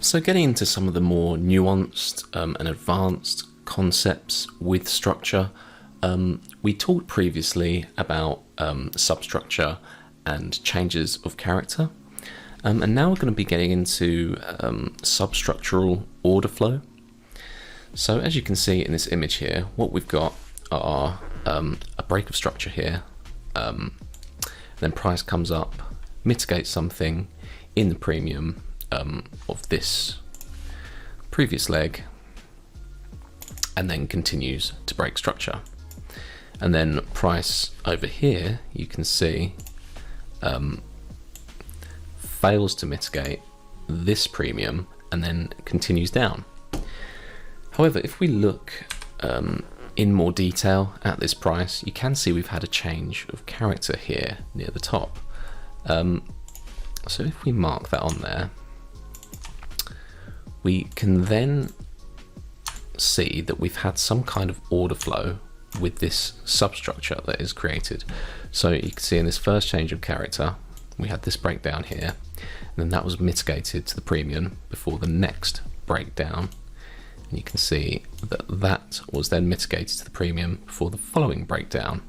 So getting into some of the more nuanced and advanced concepts with structure, we talked previously about substructure and changes of character, and now we're going to be getting into substructural order flow. So as you can see in this image here, what we've got are a break of structure here, then price comes up, mitigates something in the premium of this previous leg, and then continues to break structure. And then price over here, you can see, fails to mitigate this premium and then continues down. However, if we look in more detail at this price, you can see we've had a change of character here near the top. So if we mark that on there, we can then see that we've had some kind of order flow with this substructure that is created. So you can see in this first change of character, we had this breakdown here, and then that was mitigated to the premium before the next breakdown. And you can see that that was then mitigated to the premium before the following breakdown.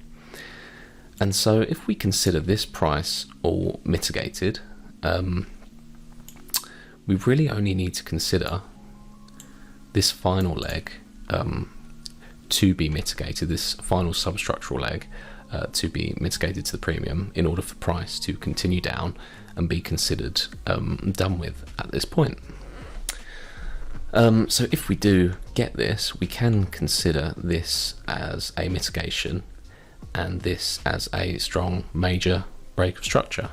And so if we consider this price all mitigated, we really only need to consider this final leg to be mitigated, this final substructural leg to be mitigated to the premium in order for price to continue down and be considered done with at this point. So if we do get this, we can consider this as a mitigation and this as a strong major break of structure.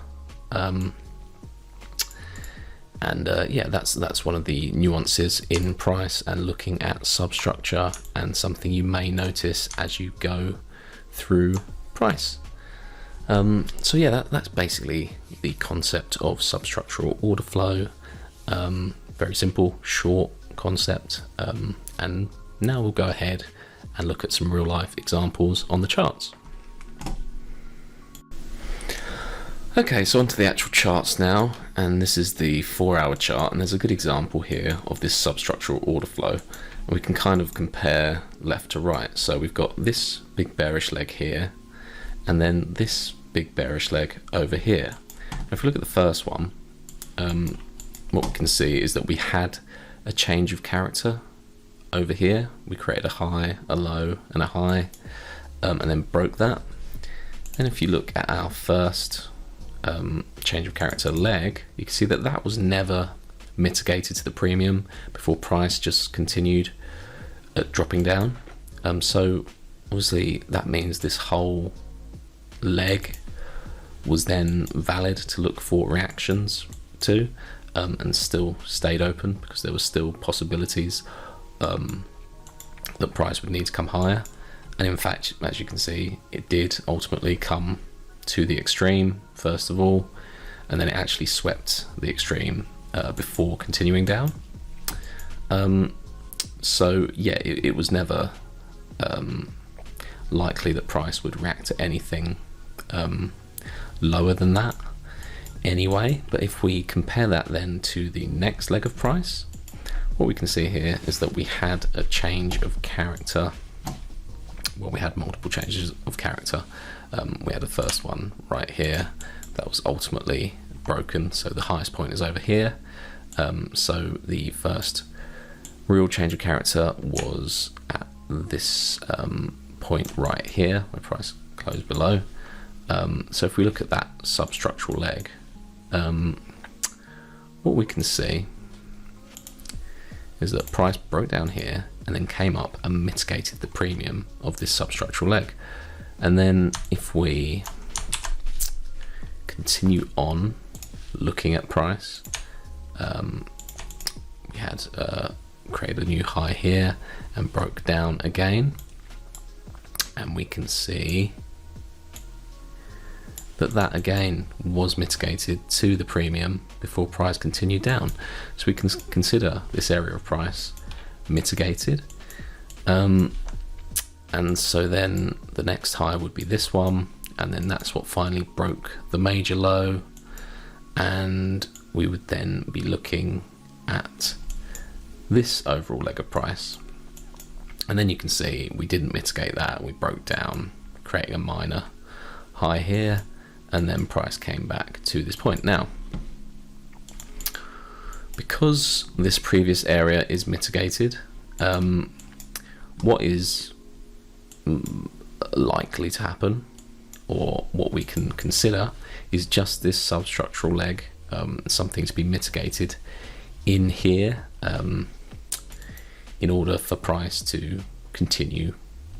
Yeah, that's one of the nuances in price and looking at substructure, and something you may notice as you go through price. So yeah, that's basically the concept of substructural order flow. Very simple, short concept, and now we'll go ahead and look at some real life examples on the charts. Okay, so onto the actual charts now, and this is the 4-hour chart, and there's a good example here of this substructural order flow, and we can kind of compare left to right. So we've got this big bearish leg here, and then this big bearish leg over here. If we look at the first one, what we can see is that we had a change of character over here. We created a high, a low, and a high, and then broke that. And if you look at our first change of character leg, you can see that that was never mitigated to the premium before price just continued dropping down. So obviously that means this whole leg was then valid to look for reactions to, and still stayed open because there were still possibilities that price would need to come higher. And in fact, as you can see, it did ultimately come to the extreme first of all, and then it actually swept the extreme before continuing down. So yeah, it was never likely that price would react to anything lower than that anyway. But if we compare that then to the next leg of price, what we can see here is that we had a change of character. Well, we had multiple changes of character. We had the first one right here that was ultimately broken, so the highest point is over here. So the first real change of character was at this point right here where price closed below. So if we look at that substructural leg, what we can see is that price broke down here and then came up and mitigated the premium of this substructural leg. And then if we continue on looking at price, we had created a new high here and broke down again, and we can see that that again was mitigated to the premium before price continued down. So we can consider this area of price mitigated, and so then the next high would be this one, and then that's what finally broke the major low, and we would then be looking at this overall leg of price, and then you can see we didn't mitigate that. We broke down, creating a minor high here, and then price came back to this point. Now, because this previous area is mitigated, what is likely to happen, or what we can consider, is just this substructural leg, something to be mitigated in here, in order for price to continue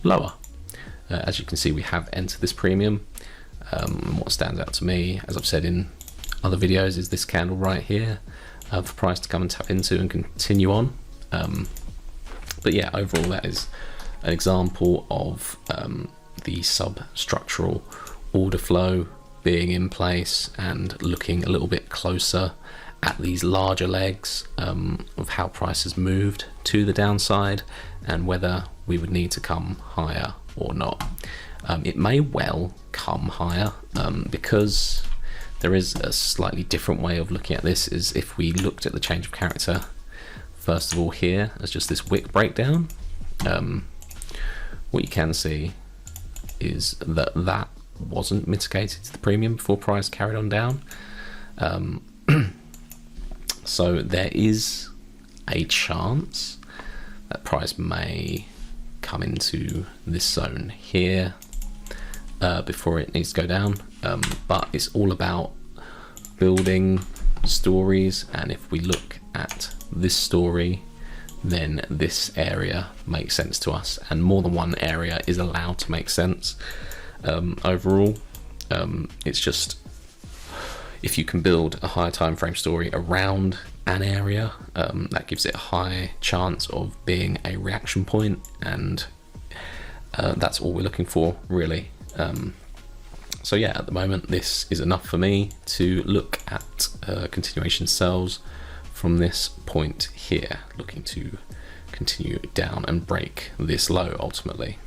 lower. As you can see, we have entered this premium. And what stands out to me, as I've said in other videos, is this candle right here, for price to come and tap into and continue on. But yeah, overall that is an example of the substructural order flow being in place and looking a little bit closer at these larger legs, of how price has moved to the downside and whether we would need to come higher or not. It may well come higher, because there is a slightly different way of looking at this. Is if we looked at the change of character first of all here as just this wick breakdown, what you can see is that that wasn't mitigated to the premium before price carried on down. So there is a chance that price may come into this zone here before it needs to go down, but it's all about building stories, and if we look at this story, then this area makes sense to us, and more than one area is allowed to make sense. Overall, it's just, if you can build a higher time frame story around an area, that gives it a high chance of being a reaction point, and that's all we're looking for, really. So yeah, at the moment this is enough for me to look at continuation sells from this point here, looking to continue down and break this low ultimately.